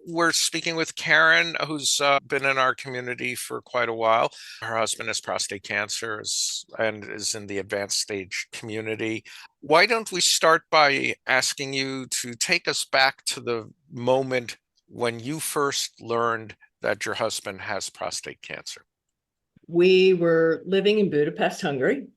We're speaking with Karen, who's been in our community for quite a while. Her husband has prostate cancer and is in the advanced stage community. Why don't we start by asking you to take us back to the moment when you first learned that your husband has prostate cancer? We were living in Budapest, Hungary,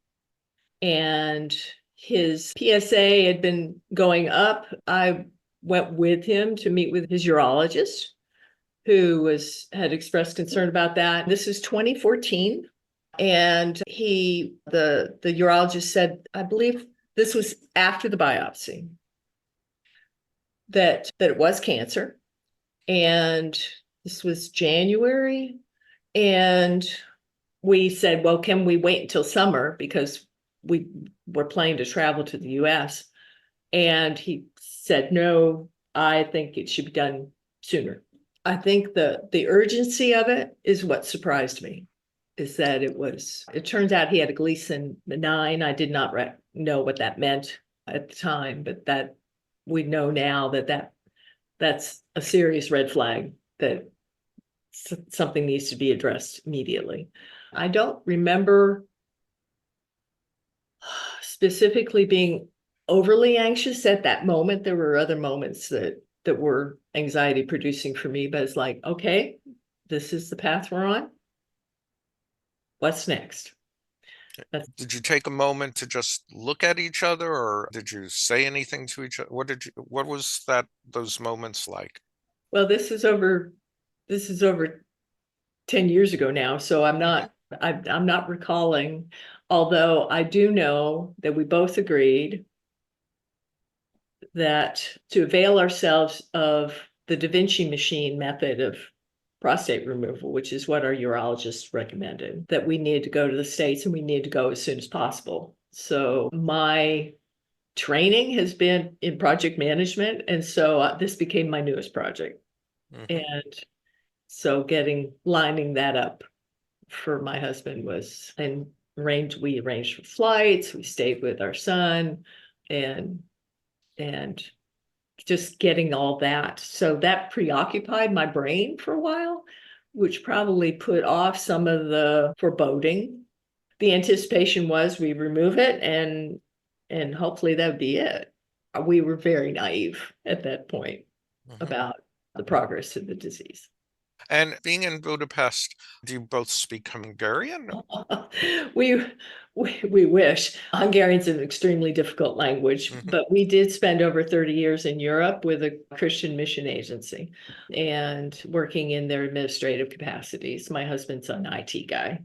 and his PSA had been going up. I went with him to meet with his urologist, who had expressed concern about that. This is 2014, and the urologist said, I believe this was after the biopsy, that it was cancer, and this was January, and we said, well, can we wait until summer? Because we were planning to travel to the US. And he said, no, I think it should be done sooner. I think the urgency of it is what surprised me, is that it turns out he had a Gleason 9. I did not know what that meant at the time, but that we know now that's a serious red flag, that something needs to be addressed immediately. I don't remember specifically being overly anxious at that moment. There were other moments that were anxiety producing for me, but it's like, okay, this is the path we're on. What's next? Did you take a moment to just look at each other, or did you say anything to each other? What was those moments like? Well, this is over 10 years ago now, so I'm not recalling, although I do know that we both agreed that to avail ourselves of the Da Vinci machine method of prostate removal, which is what our urologist recommended, that we needed to go to the States, and we needed to go as soon as possible. So my training has been in project management, and so this became my newest project. Mhm. And so lining that up for my husband we arranged for flights, we stayed with our son, and just getting all that. So that preoccupied my brain for a while, which probably put off some of the foreboding. The anticipation was we remove it, and hopefully that would be it. We were very naive at that point Mhm. about the progress of the disease. And being in Budapest, do you both speak Hungarian? we, we wish. Hungarian's an extremely difficult language, Mhm. but we did spend over 30 years in Europe with a Christian mission agency and working in their administrative capacities. My husband's an IT guy.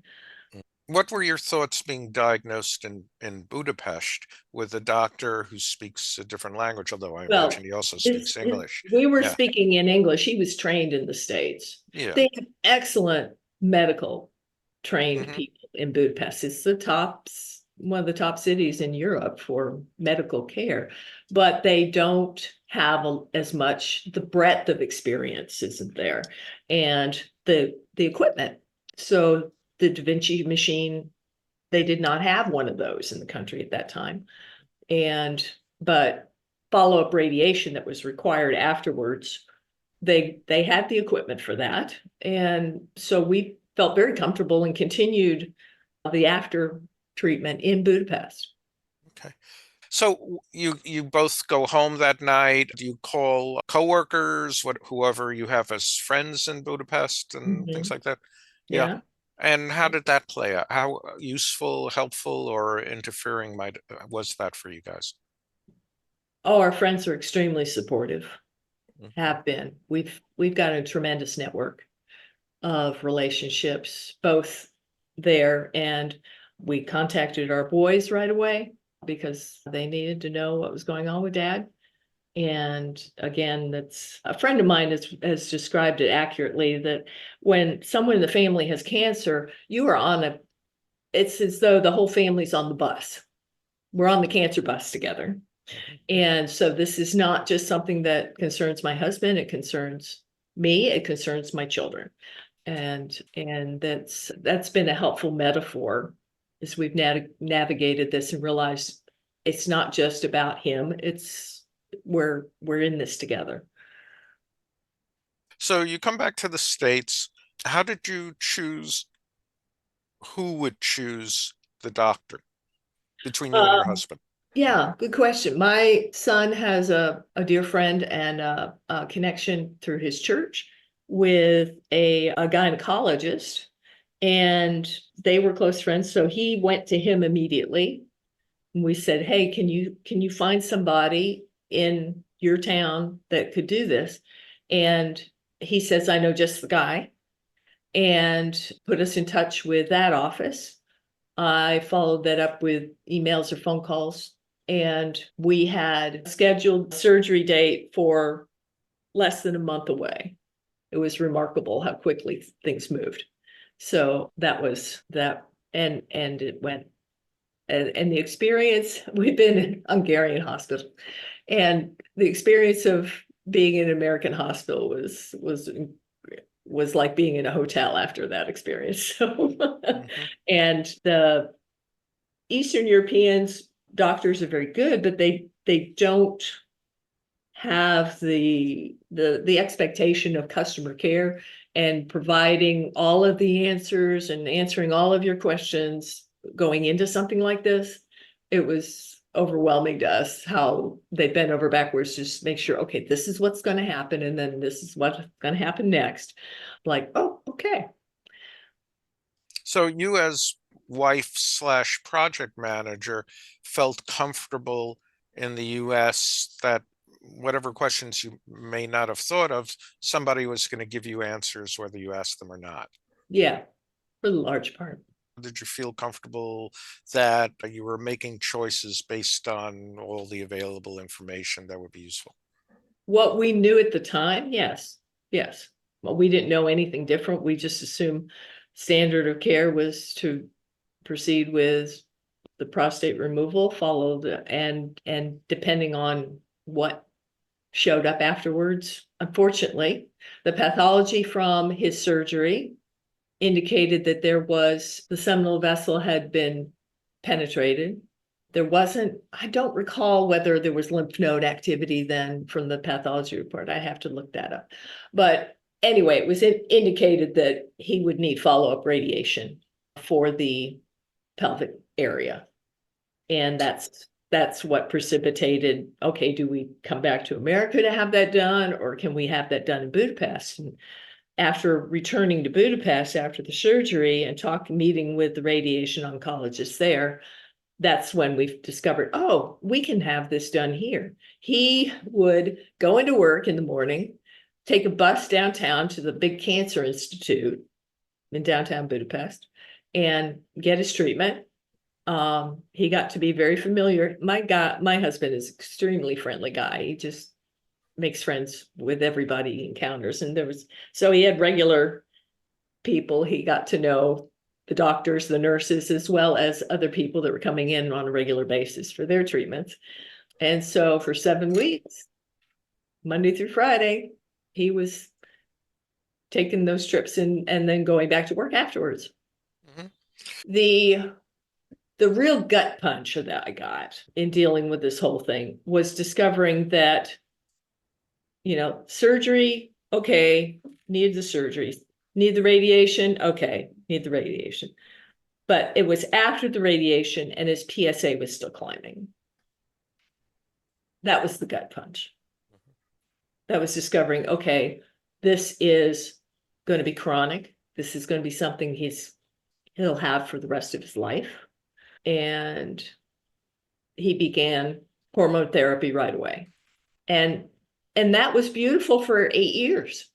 What were your thoughts being diagnosed in Budapest with a doctor who speaks a different language, although I imagine Well, he also speaks English? we were Yeah. speaking in English. He was trained in the States. Yeah. They have excellent medical trained Hmm. people in Budapest. It's one of the top cities in Europe for medical care, but they don't have as much, the breadth of experience isn't there, and the equipment. So the Da Vinci machine, they did not have one of those in the country at that time. And but follow-up radiation that was required afterwards, they had the equipment for that. And so we felt very comfortable and continued the after treatment in Budapest. Okay. So you both go home that night. Do you call coworkers, whoever you have as friends in Budapest and things Mhm. like that? Yeah. Yeah. And how did that play out? How useful, helpful, or interfering was that for you guys? Oh, our friends are extremely supportive, Mhm. have been. We've got a tremendous network of relationships, both there, and we contacted our boys right away because they needed to know what was going on with dad. And again, that's a friend of mine has described it accurately, that when someone in the family has cancer, it's as though the whole family's on the bus. We're on the cancer bus together. Mhm. And so this is not just something that concerns my husband, it concerns me, it concerns my children. And that's been a helpful metaphor as we've navigated this and realized it's not just about him, it's we're in this together. So you come back to the States. How did you choose who would choose the doctor between you and your Um, husband? yeah, good question. My son has a dear friend and a connection through his church with a gynecologist, and they were close friends. So he went to him immediately. And we said, "Hey, can you find somebody in your town that could do this?" And he says, "I know just the guy," and put us in touch with that office. I followed that up with emails or phone calls, and we had scheduled surgery date for less than a month away. It was remarkable how quickly things moved. So that was that, and it went. And the experience, we've been in Hungarian hospital, and the experience of being in an American hospital was like being in a hotel after that experience. So, Hmm. and the Eastern Europeans doctors are very good, but they don't have the expectation of customer care and providing all of the answers and answering all of your questions going into something like this. It was overwhelming to us how they bent over backwards to just make sure, okay, this is what's going to happen, and then this is what's going to happen next. Like, oh, okay. So you, as wife slash project manager, felt comfortable in the US that whatever questions you may not have thought of, somebody was going to give you answers whether you asked them or not. Yeah, for the large part. Did you feel comfortable that you were making choices based on all the available information that would be useful? What we knew at the time, yes, yes. Well, we didn't know anything different. We just assumed standard of care was to proceed with the prostate removal, followed and depending on what showed up afterwards. Unfortunately, the pathology from his surgery indicated that there was the seminal vessel had been penetrated. There wasn't, I don't recall whether there was lymph node activity then from the pathology report. I have to look that up. But anyway, it was indicated that he would need follow-up radiation for the pelvic area. And that's what precipitated, okay, do we come back to America to have that done, or can we have that done in Budapest? And after returning to Budapest after the surgery and meeting with the radiation oncologist there, that's when we've discovered, oh, we can have this done here. He would go into work in the morning, take a bus downtown to the big cancer institute in downtown Budapest, and get his treatment. He got to be very familiar. My husband is an extremely friendly guy. He just makes friends with everybody he encounters. And so he had regular people. He got to know the doctors, the nurses, as well as other people that were coming in on a regular basis for their treatments. And so for 7 weeks, Monday through Friday, he was taking those trips and then going back to work afterwards. Hmm. The the real gut punch that I got in dealing with this whole thing was discovering that, surgery, okay, need the surgery, need the radiation, okay, need the radiation. But it was after the radiation and his PSA was still climbing. That was the gut punch. That was discovering, okay, this is going to be chronic. This is going to be something he'll have for the rest of his life. And he began hormone therapy right away. And that was beautiful for 8 years.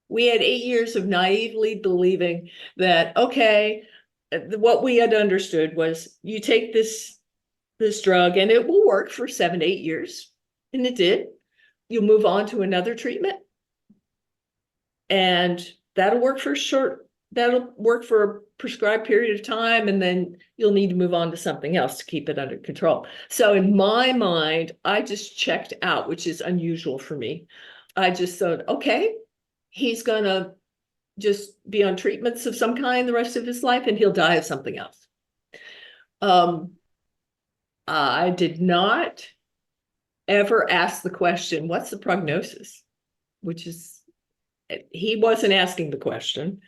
We had 8 years of naively believing that, okay, what we had understood was you take this drug and it will work for 7 to 8 years. And it did. You'll move on to another treatment. And that'll work for a prescribed period of time, and then you'll need to move on to something else to keep it under control. So in my mind, I just checked out, which is unusual for me. I just thought, okay, he's gonna just be on treatments of some kind the rest of his life, and he'll die of something else. I did not ever ask the question, what's the prognosis? Which is he wasn't asking the question,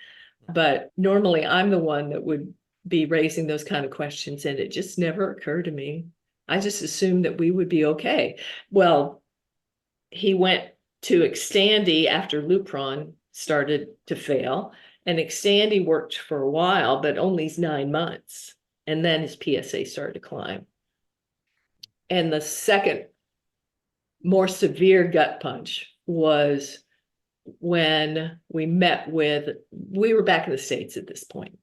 but normally I'm the one that would be raising those kind of questions, and it just never occurred to me. I just assumed that we would be okay. Well, he went to Xtandi after Lupron started to fail, and Xtandi worked for a while, but only 9 months. And then his PSA started to climb. And the second more severe gut punch was when we were back in the States at this point,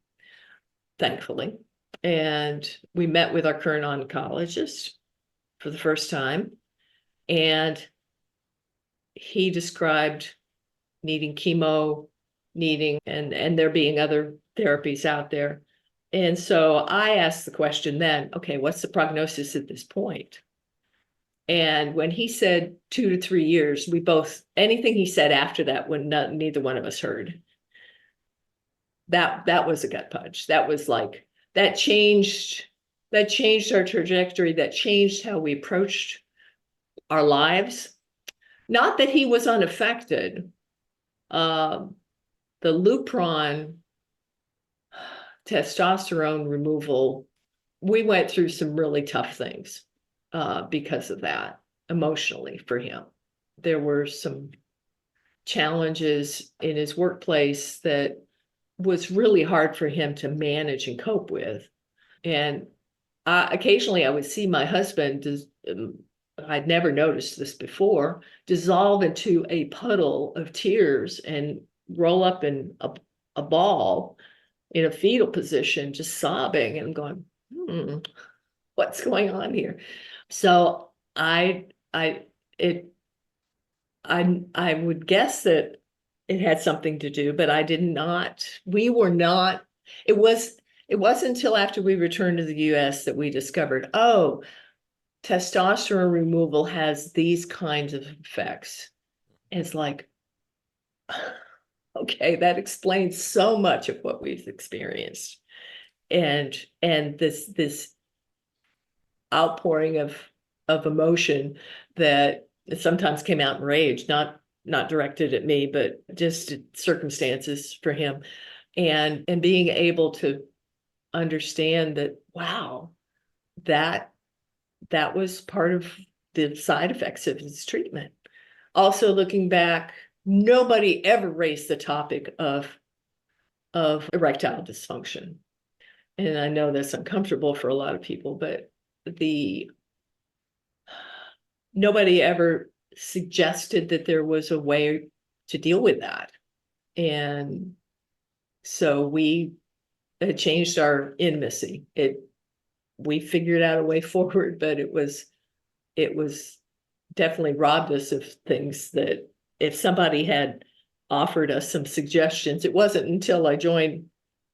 thankfully. And we met with our current oncologist for the first time. And he described needing chemo, and there being other therapies out there. And so I asked the question then, okay, what's the prognosis at this point? And when he said 2 to 3 years, anything he said after that, neither one of us heard. That was a gut punch. That was like, that changed our trajectory, that changed how we approached our lives. Not that he was unaffected. The Lupron testosterone removal, we went through some really tough things because of that, emotionally for him. There were some challenges in his workplace that was really hard for him to manage and cope with. And occasionally I would see my husband, I'd never noticed this before, dissolve into a puddle of tears and roll up in a ball in a fetal position, just sobbing, and going, what's going on here? So I would guess that it had something to do, but it wasn't until after we returned to the US that we discovered, oh, testosterone removal has these kinds of effects. And it's like, okay, that explains so much of what we've experienced. And this outpouring of emotion that sometimes came out in rage, not directed at me, but just circumstances for him. And being able to understand that, wow, that was part of the side effects of his treatment. Also, looking back, nobody ever raised the topic of erectile dysfunction. And I know that's uncomfortable for a lot of people, but nobody ever suggested that there was a way to deal with that. And so we had changed our intimacy. We figured out a way forward, but it was definitely robbed us of things that if somebody had offered us some suggestions, it wasn't until I joined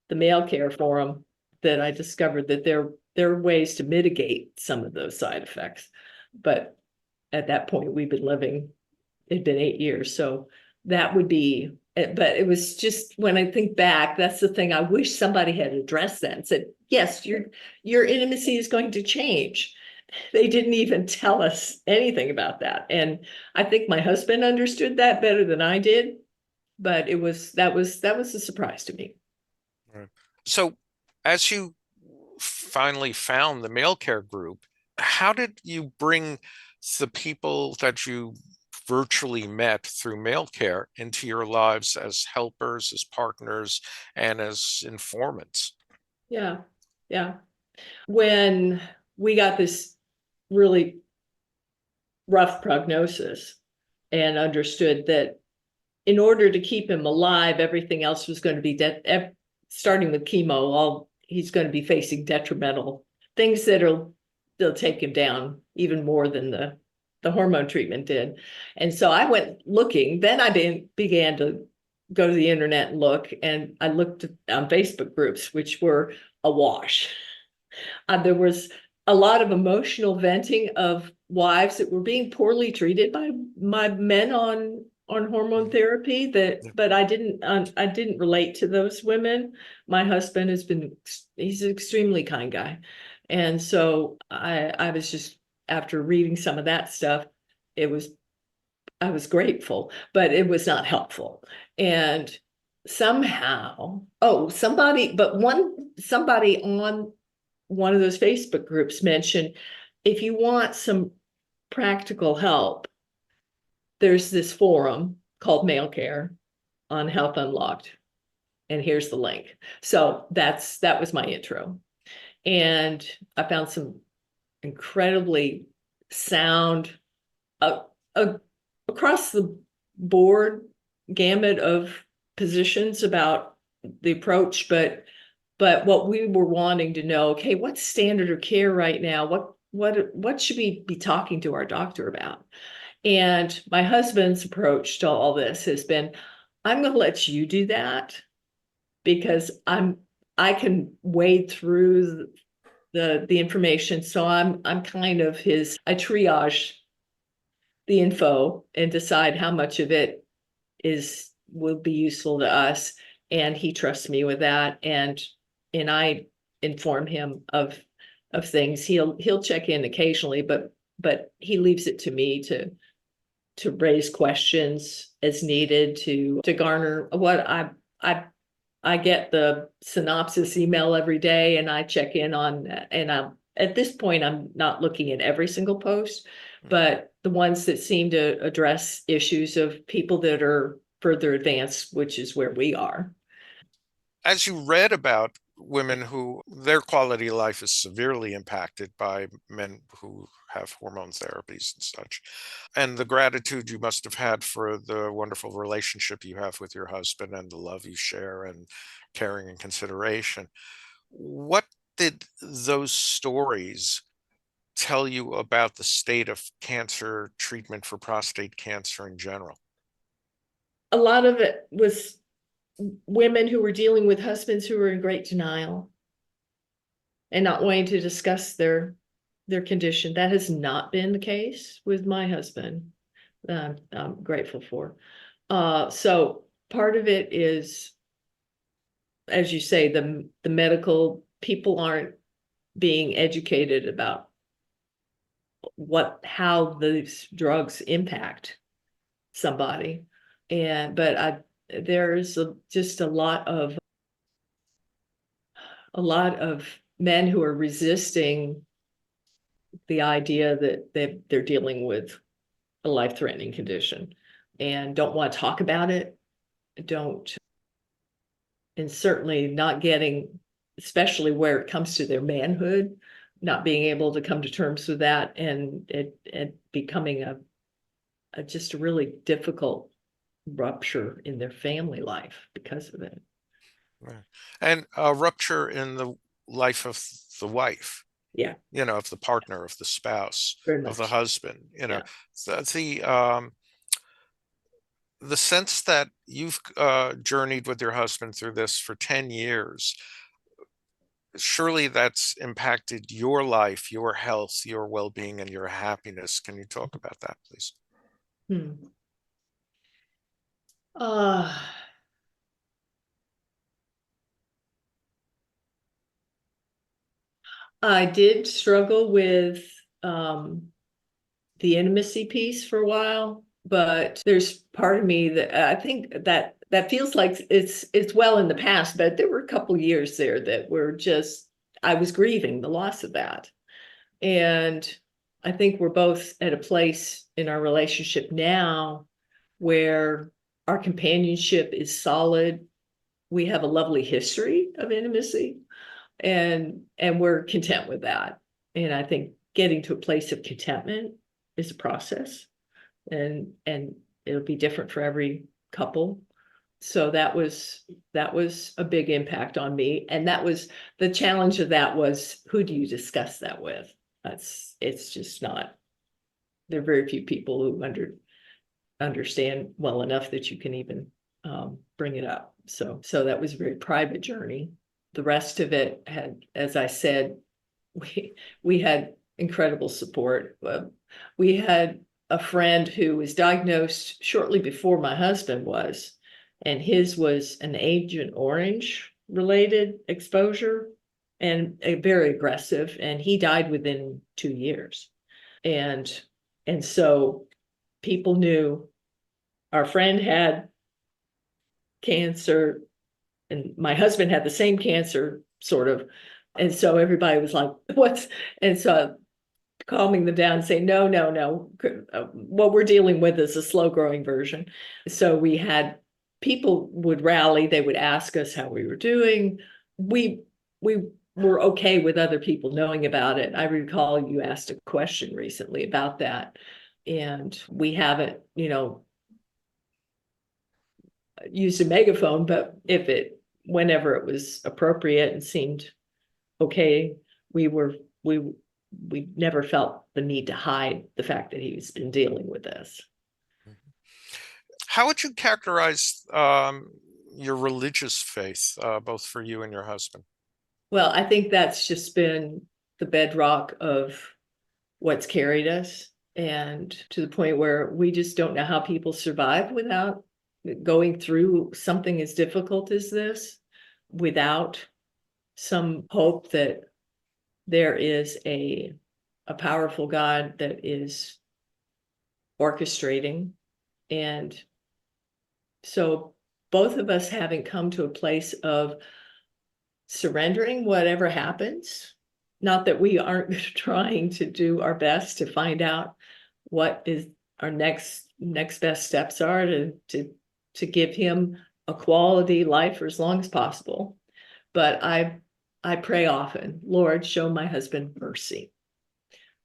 the Male Care Forum that I discovered that there are ways to mitigate some of those side effects. But at that point, it'd been 8 years. So that would be, but it was just, when I think back, that's the thing. I wish somebody had addressed that and said, yes, your intimacy is going to change. They didn't even tell us anything about that. And I think my husband understood that better than I did, but that was a surprise to me. Right. So as you finally found the male care group, how did you bring the people that you virtually met through male care into your lives as helpers, as partners, and as informants? Yeah. When we got this really rough prognosis and understood that in order to keep him alive, everything else was going to be starting with chemo, he's going to be facing detrimental things they'll take him down even more than the hormone treatment did. And so I went looking. Then I began to go to the internet and look, and I looked on Facebook groups, which were awash. There was a lot of emotional venting of wives that were being poorly treated by men on hormone therapy, but I didn't relate to those women. My husband he's an extremely kind guy. And so I was just, after reading some of that stuff, I was grateful, but it was not helpful. And somehow, somebody on one of those Facebook groups mentioned, if you want some practical help, there's this forum called Mail Care on Health Unlocked. And here's the link. So that was my intro. And I found some incredibly sound, uh, across the board gamut of positions about the approach, but what we were wanting to know, okay, what's standard of care right now? What should we be talking to our doctor about? And my husband's approach to all this has been, I'm going to let you do that because I can wade through the information. So I'm kind of I triage the info and decide how much of it will be useful to us. And he trusts me with that. And I inform him of things. He'll check in occasionally, but he leaves it to me to raise questions as needed to garner what I get the synopsis email every day, and I check in on, and at this point, I'm not looking at every single post, but the ones that seem to address issues of people that are further advanced, which is where we are. As you read about women who their quality of life is severely impacted by men who have hormone therapies and such, and the gratitude you must have had for the wonderful relationship you have with your husband and the love you share and caring and consideration, what did those stories tell you about the state of cancer treatment for prostate cancer in general? A lot of it was women who were dealing with husbands who were in great denial and not wanting to discuss their condition. That has not been the case with my husband. I'm grateful for. So part of it is, as you say, the medical people aren't being educated about how these drugs impact somebody. But there's just a lot of men who are resisting the idea that they're dealing with a life-threatening condition and don't want to talk about it, and certainly not getting, especially where it comes to their manhood, not being able to come to terms with that, and it becoming just a really difficult rupture in their family life because of it. Right. And a rupture in the life of the wife, Yeah, of the partner, of the spouse, very of the much. husband, Yeah. the sense that you've journeyed with your husband through this for 10 years, surely that's impacted your life, your health, your well-being, and your happiness. Can you talk about that, please? Hmm. Uh, I did struggle with the intimacy piece for a while, but there's part of me that I think that feels like it's well in the past, but there were a couple years there that were just, I was grieving the loss of that. And I think we're both at a place in our relationship now where our companionship is solid. We have a lovely history of intimacy, and we're content with that. And I think getting to a place of contentment is a process, and it'll be different for every couple. So that was a big impact on me, and that was the challenge of that was, who do you discuss that with? It's just not, there are very few people who understand well enough that you can even bring it up. So that was a very private journey. The rest of it had, as I said, we had incredible support. We had a friend who was diagnosed shortly before my husband was, and his was an Agent Orange related exposure, and very aggressive, and he died within 2 years. And so people knew our friend had cancer, and my husband had the same cancer, sort of. And so everybody was like, what's, and so calming them down and saying, no, no, no. What we're dealing with is a slow growing version. So we had people would rally, they would ask us how we were doing. We were okay with other people knowing about it. I recall you asked a question recently about that. And we haven't, used a megaphone, but whenever it was appropriate and seemed okay, we never felt the need to hide the fact that he's been dealing with this. How would you characterize your religious faith, both for you and your husband? Well, I think that's just been the bedrock of what's carried us, and to the point where we just don't know how people survive without going through something as difficult as this, without some hope that there is a powerful God that is orchestrating. And so both of us having come to a place of surrendering whatever happens, not that we aren't trying to do our best to find out what is our next best steps are to give him a quality life for as long as possible. But I pray often, Lord, show my husband mercy.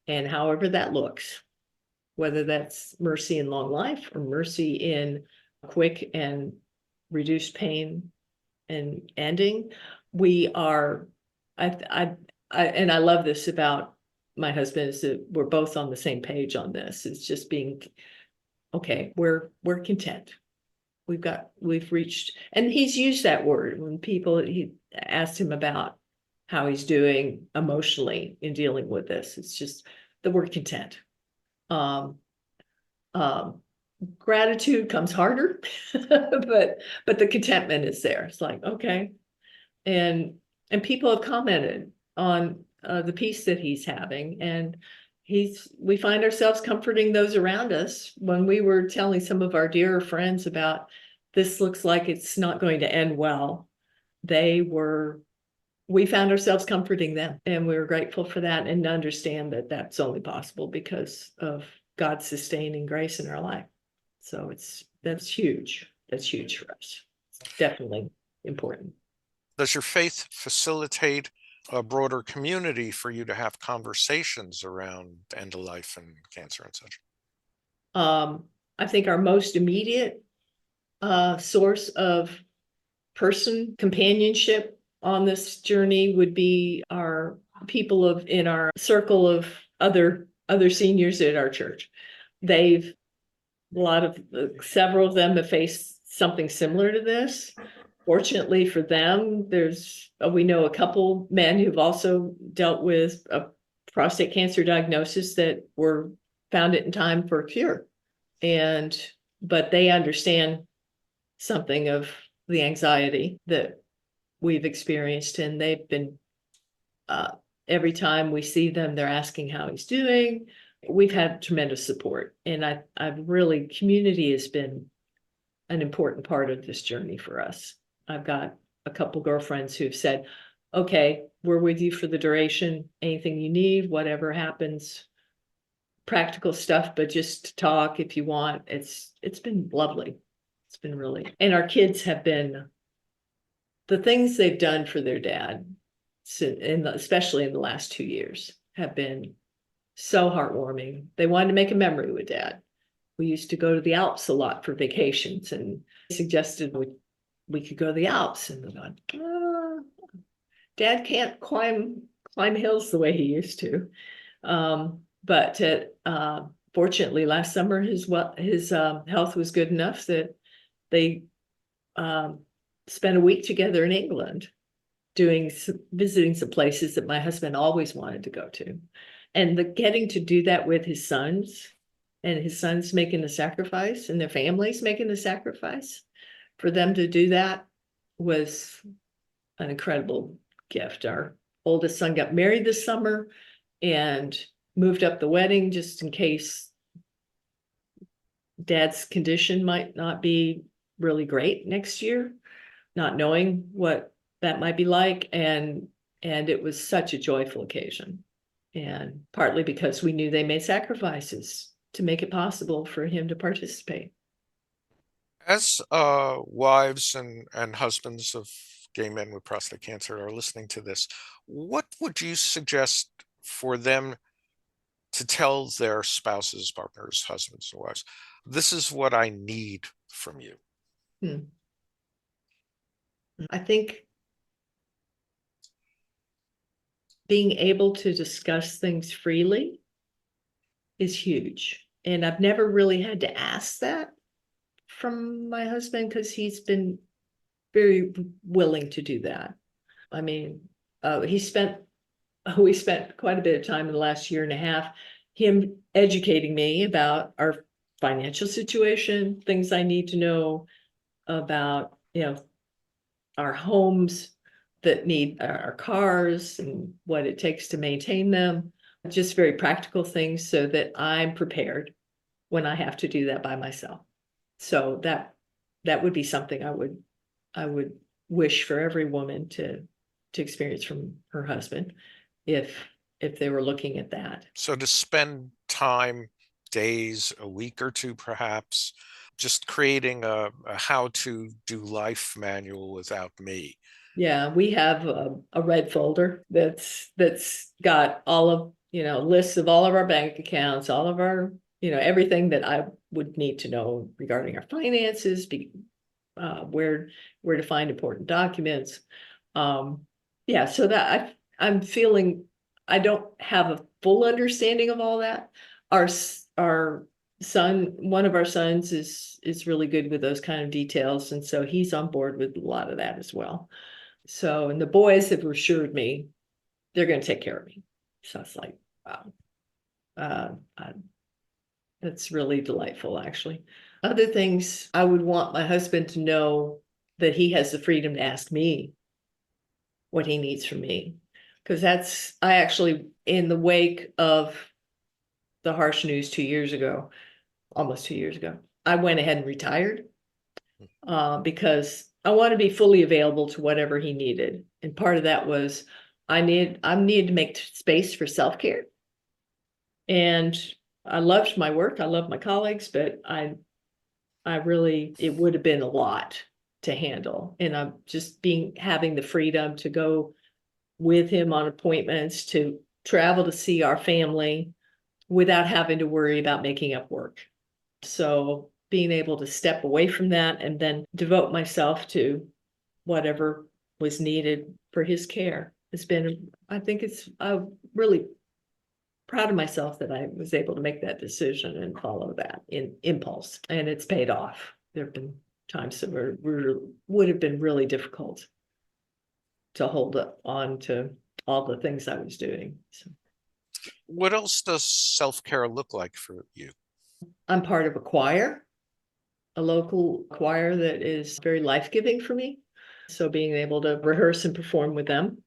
And however that looks, whether that's mercy in long life or mercy in quick and reduced pain and ending, and I love this about my husband, is that we're both on the same page on this. It's just being, okay, we're content. We've reached, and he's used that word when he asked him about how he's doing emotionally in dealing with this. It's just the word content. Gratitude comes harder, but the contentment is there. It's like, okay. And people have commented on the peace that he's having, and we find ourselves comforting those around us. When we were telling some of our dearer friends about this looks like it's not going to end well, we found ourselves comforting them, and we were grateful for that, and understand that that's only possible because of God's sustaining grace in our life. So that's huge. That's huge for us. It's definitely important. Does your faith facilitate a broader community for you to have conversations around end of life and cancer and such? I think our most immediate source of companionship on this journey would be our people in our circle of other seniors at our church. Several of them have faced something similar to this. Fortunately for them, we know a couple men who've also dealt with a prostate cancer diagnosis that found it in time for a cure. But they understand something of the anxiety that we've experienced, and they've been, every time we see them, they're asking how he's doing. We've had tremendous support, and I've really, community has been an important part of this journey for us. I've got a couple girlfriends who've said, okay, we're with you for the duration, anything you need, whatever happens, practical stuff, but just talk if you want. It's been lovely. It's been really, and our kids have been, the things they've done for their dad, especially in the last 2 years, have been so heartwarming. They wanted to make a memory with Dad. We used to go to the Alps a lot for vacations, and suggested we could go to the Alps, and we went, Dad can't climb hills the way he used to. But fortunately, last summer his health was good enough that they spent a week together in England, visiting some places that my husband always wanted to go to. And getting to do that with his sons, and his sons making the sacrifice, and their families making the sacrifice, for them to do that was an incredible gift. Our oldest son got married this summer and moved up the wedding just in case Dad's condition might not be really great next year, not knowing what that might be like. And it was such a joyful occasion. And partly because we knew they made sacrifices to make it possible for him to participate. As wives and husbands of gay men with prostate cancer are listening to this, what would you suggest for them to tell their spouses, partners, husbands, and wives? This is what I need from you. Hmm. I think being able to discuss things freely is huge. And I've never really had to ask that from my husband because he's been very willing to do that. I mean, we spent quite a bit of time in the last year and a half, him educating me about our financial situation, things I need to know about, our homes that need our cars and what it takes to maintain them, just very practical things so that I'm prepared when I have to do that by myself. So that would be something I would wish for every woman to experience from her husband if they were looking at that. So to spend time, days, a week or two, perhaps, just creating a how to do life manual without me. Yeah, we have a red folder that's got all of, lists of all of our bank accounts, all of our, everything that I would need to know regarding our finances, where to find important documents. Yeah, so that I'm feeling I don't have a full understanding of all that. Our son, one of our sons is really good with those kind of details, and so he's on board with a lot of that as well. So, and the boys have assured me they're going to take care of me. So it's like, wow, uh, uh, that's really delightful, actually. Other things I would want my husband to know that he has the freedom to ask me what he needs from me. Because I actually, in the wake of the harsh news 2 years ago, almost 2 years ago, I went ahead and retired because I want to be fully available to whatever he needed. And part of that was I needed to make space for self-care. And I loved my work, I loved my colleagues, but I really, it would have been a lot to handle. And I'm just having the freedom to go with him on appointments, to travel to see our family without having to worry about making up work. So being able to step away from that and then devote myself to whatever was needed for his care has been, I think I'm really proud of myself that I was able to make that decision and follow that in impulse, and it's paid off. There have been times that would have been really difficult to hold on to all the things I was doing. So What else does self-care look like for you? I'm part of a local choir that is very life-giving for me. So being able to rehearse and perform with them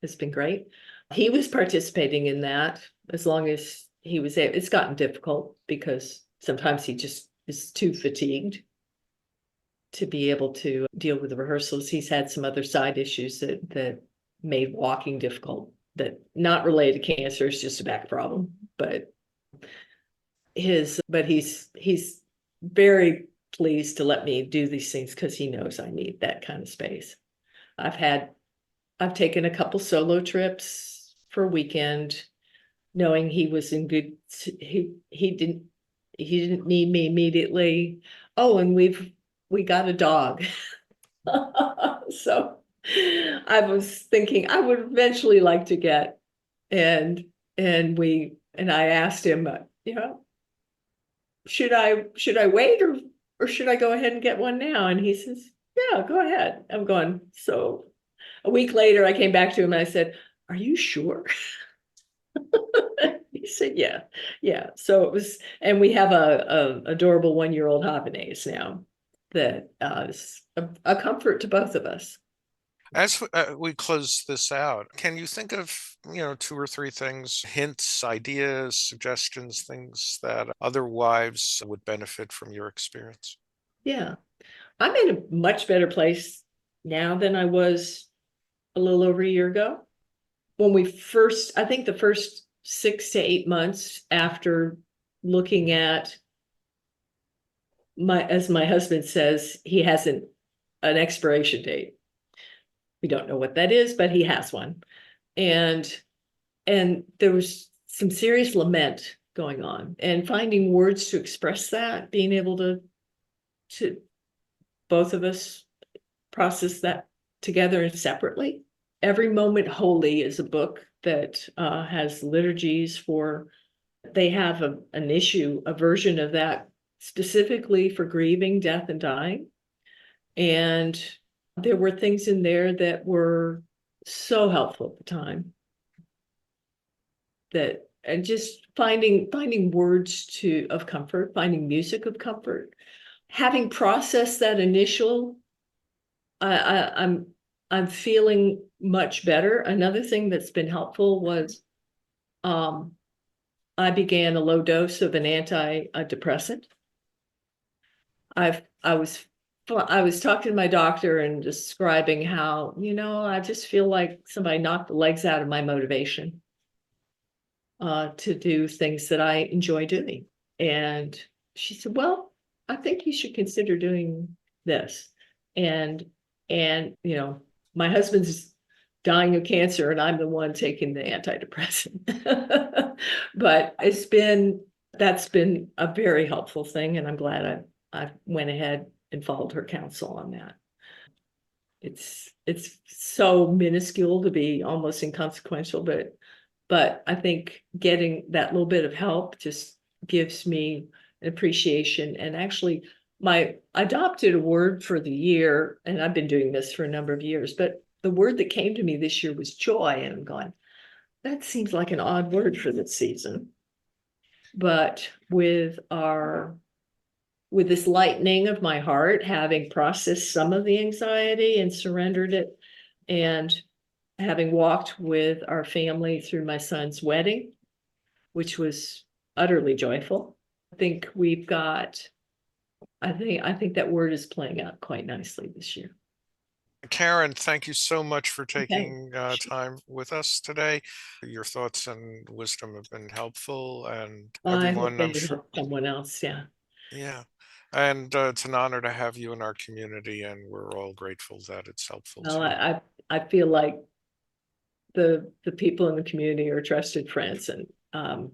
has been great. He was participating in that as long as he was able. It's gotten difficult because sometimes he just is too fatigued to be able to deal with the rehearsals. He's had some other side issues that made walking difficult, that not related to cancer, it's just a back problem. But he's very pleased to let me do these things because he knows I need that kind of space. I've taken a couple solo trips for a weekend, knowing he was in good, he didn't need me immediately. Oh, and we got a dog. So I was thinking I would eventually like to get, and and I asked him, should I wait or should I go ahead and get one now? And he says, yeah, go ahead. I'm going. So a week later, I came back to him and I said, are you sure? He said, yeah, yeah. So it was, and we have a adorable 1-year-old Havanese now that is a comfort to both of us. As we close this out, can you think of, two or three things, hints, ideas, suggestions, things that other wives would benefit from your experience? Yeah. I'm in a much better place now than I was a little over a year ago. When we first, I think the first 6 to 8 months after looking at as my husband says, he has an expiration date. We don't know what that is, but he has one. And there was some serious lament going on, and finding words to express that, being able to both of us process that together and separately. Every Moment Holy is a book that has liturgies for, they have an issue, a version of that specifically for grieving, death, and dying. And there were things in there that were so helpful at the time, that, and just finding words of comfort, finding music of comfort, having processed that initial, I'm feeling much better. Another thing that's been helpful was I began a low dose of an antidepressant. I was talking to my doctor and describing how, I just feel like somebody knocked the legs out of my motivation to do things that I enjoy doing. And she said, well, I think you should consider doing this. And my husband's dying of cancer and I'm the one taking the antidepressant. But that's been a very helpful thing. And I'm glad I went ahead and followed her counsel on that. It's so minuscule to be almost inconsequential, but I think getting that little bit of help just gives me an appreciation. And actually, I adopted a word for the year, and I've been doing this for a number of years, but the word that came to me this year was joy. And I'm going, that seems like an odd word for this season. But with this lightening of my heart, having processed some of the anxiety and surrendered it, and having walked with our family through my son's wedding, which was utterly joyful, I think I think that word is playing out quite nicely this year. Karen, thank you so much for Okay. taking time with us today. Your thoughts and wisdom have been helpful, and I hope everyone, they I'm sure, help someone else. Yeah. yeah. And it's an honor to have you in our community, and we're all grateful that it's helpful Well, to you. I feel like the people in the community are trusted friends, and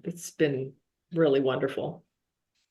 it's been really wonderful.